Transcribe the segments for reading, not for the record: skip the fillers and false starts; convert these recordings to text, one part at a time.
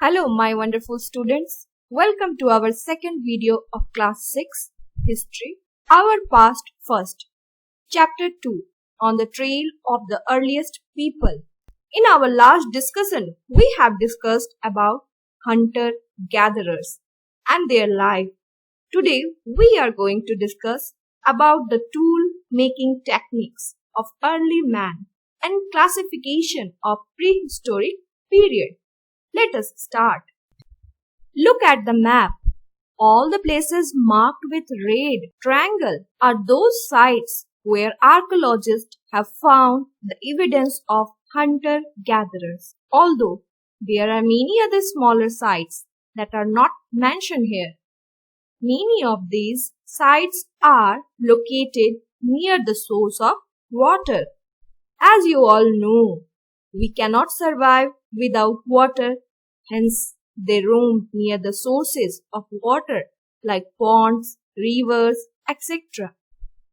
Hello, my wonderful students. Welcome to our second video of Class 6 History, Our Past First, Chapter 2 on the Trail of the Earliest People. In our last discussion, we have discussed about hunter-gatherers and their life. Today, we are going to discuss about the tool-making techniques of early man and classification of prehistoric period. Let us start. Look at the map. All the places marked with red triangle are those sites where archaeologists have found the evidence of hunter-gatherers. Although there are many other smaller sites that are not mentioned here. Many of these sites are located near the source of water. As you all know, we cannot survive without water, hence they roam near the sources of water like ponds, rivers, etc.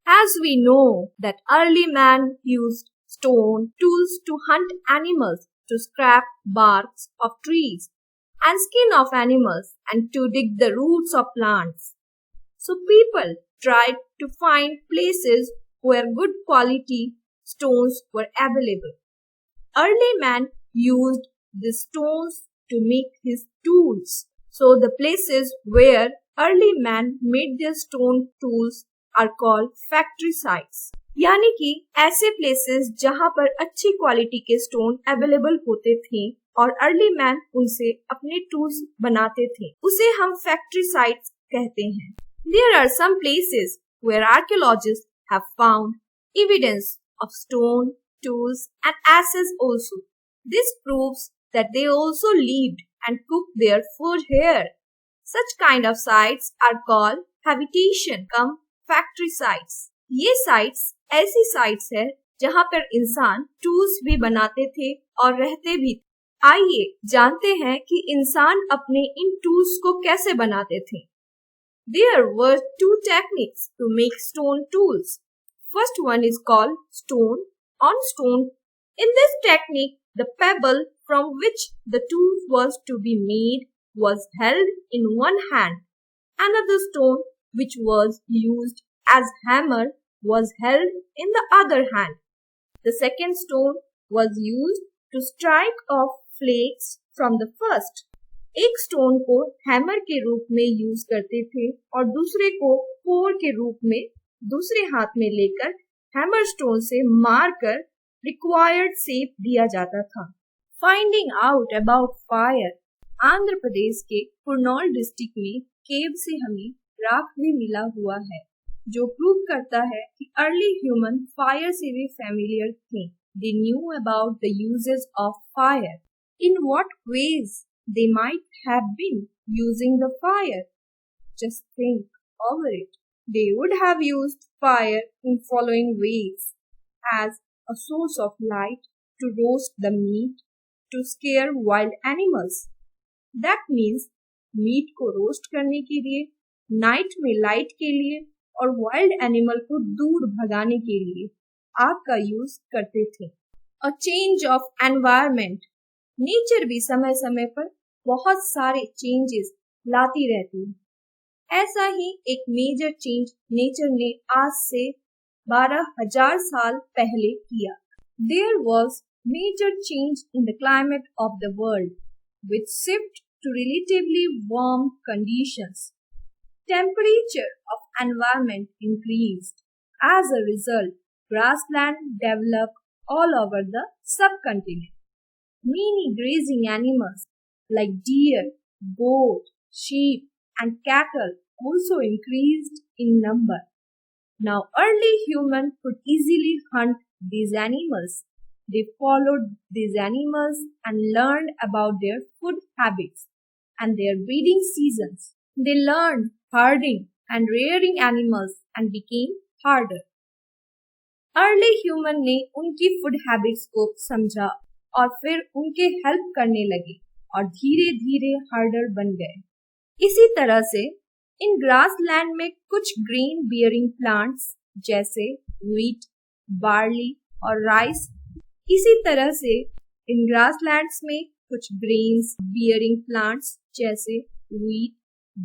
As we know that early man used stone tools to hunt animals, to scrape barks of trees and skin of animals and to dig the roots of plants. So people tried to find places where good quality stones were available. Early man used the stones to make his tools. So the places where early man made their stone tools are called factory sites. यानी कि ऐसे places जहाँ पर अच्छी quality के stone available होते थे और अर्ली मैन उनसे अपने टूल्स बनाते थे, उसे हम फैक्ट्री साइट्स कहते हैं. There are some places where archaeologists have found evidence of stone, tools and ashes also. This proves that they also lived and cooked their food here. Such kind of sites are called habitation cum factory sites. ये sites ऐसी sites है जहाँ पर इंसान tools भी बनाते थे और रहते भी थे. आइए जानते हैं कि इंसान अपने इन टूल्स को कैसे बनाते थे. There were two techniques to make stone tools. First one is called stone on stone. In this technique, the pebble from which the tool was to be made was held in one hand. Another stone which was used as hammer was held in the other hand. The second stone was used to strike off flakes from the first. एक stone को hammer के रूप में use करते थे और दूसरे को कोर के रूप में दूसरे हाथ में लेकर हैमर स्टोन से मारकर रिक्वायर्ड शेप दिया जाता था. Finding out about fire. Andhra Pradesh के कुर्नूल डिस्ट्रिक्ट में केव से हमें राख भी मिला हुआ है जो प्रूव करता है कि अर्ली ह्यूमन फायर से भी फैमिलियर थे. They knew about the uses of fire. In what ways they might have been using the fire. Just think over it. They would have used fire in following ways: as a source of light, to roast the meat, to scare wild animals. That means meat को roast करने के लिए, night में light के लिए और wild animal को दूर भगाने के लिए आग का यूज करते थे. A change of environment. Nature भी समय समय पर बहुत सारे चेंजेस लाती रहती है. ऐसा ही एक मेजर चेंज नेचर ने आज से 12,000 साल पहले किया. There was major change in the climate of the world, which shifted to relatively warm conditions. Temperature of environment increased. As a result, grassland developed all over the subcontinent. Many grazing animals like deer, goat, sheep and cattle also increased in number. Now early humans could easily hunt these animals. They followed these animals and learned about their food habits and their breeding seasons. They learned herding and rearing animals and became herder. Early human ने उनकी food habits को समझा और फिर उनके help करने लगे और धीरे धीरे हर्डर बन गए. इसी तरह से इन ग्रास लैंड में कुछ ग्रेन बियरिंग प्लांट्स जैसे व्हीट, बार्ली और राइस, इसी तरह से इन ग्रास लैंड्स में कुछ grains bearing plants जैसे wheat,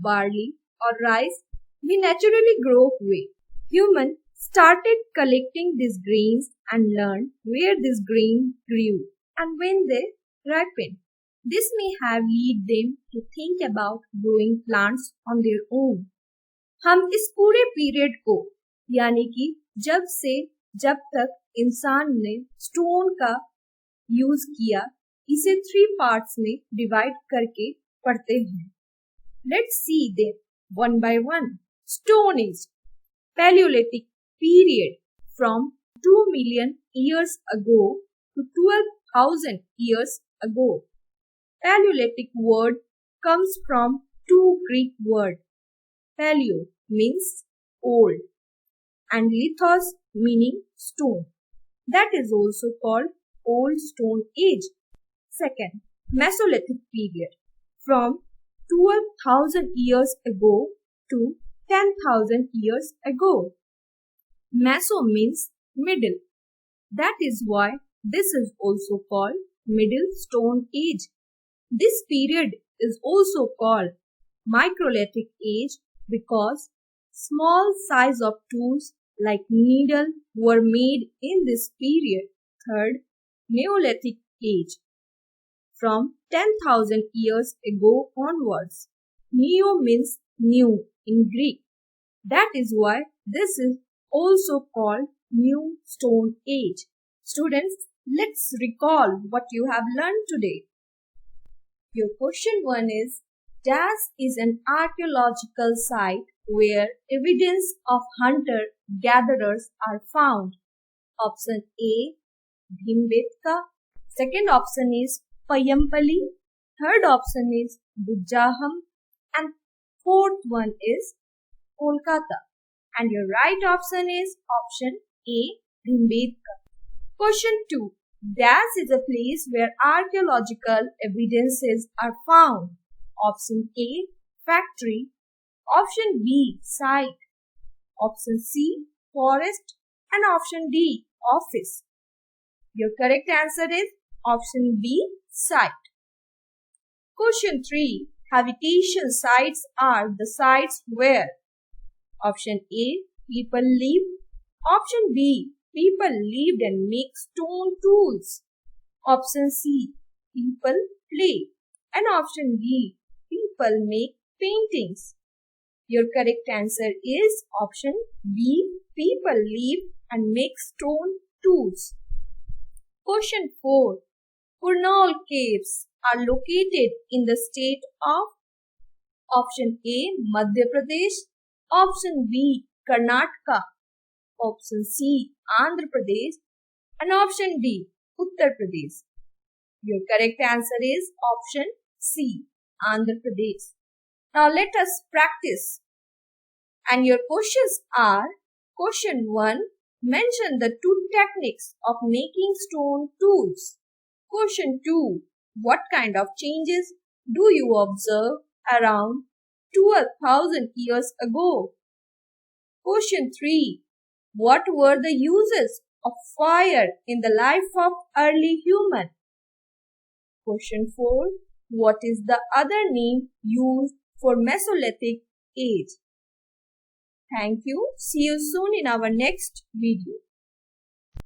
barley और rice भी naturally grow हुए. Human started collecting these grains and learned where this grain grew and when they ripened. This may have led them to think about growing plants on their own. हम इस पूरे period को यानी कि जब से जब तक इंसान ने स्टोन का यूज किया इसे 3 पार्ट्स में डिवाइड करके पढ़ते हैं. Let's see them one by one. Stone Age, Paleolithic period from 2 million years ago to 12,000 years ago. Paleolithic word comes from 2 Greek words. Paleo means old and lithos meaning stone. That is also called Old Stone Age. Second, Mesolithic period from 12,000 years ago to 10,000 years ago. Meso means middle. That is why this is also called Middle Stone Age. This period is also called Microlithic Age because small size of tools like needle were made in this period. Third, Neolithic Age from 10,000 years ago onwards. Neo means new in Greek. That is why this is also called New Stone Age. Students, let's recall what you have learned today. Your question 1 is, Dash is an archaeological site where evidence of hunter-gatherers are found. Option A, Bhimbetka. Second option is Payampali. Third option is Bujaham. And fourth one is Kolkata. And your right option is option A, Bhimbetka. Question 2. Dash is a place where archaeological evidences are found. Option A, factory. Option B, site. Option C, forest. And option D, office. Your correct answer is option B, site. Question 3. Habitation sites are the sites where option A, people live. Option B, people lived and make stone tools. Option C, people play. And option D, people make paintings. Your correct answer is option B, people live and make stone tools. Question 4. Kurnool Caves are located in the state of option A, Madhya Pradesh. Option B, Karnataka. Option C, Andhra Pradesh. And option D, Uttar Pradesh. Your correct answer is option C, Andhra Pradesh. Now let us practice. And your questions are, question 1, mention the 2 techniques of making stone tools. Question 2, what kind of changes do you observe around 12,000 years ago? Question 3, what were the uses of fire in the life of early human? Question 4. What is the other name used for Mesolithic age? Thank you. See you soon in our next video.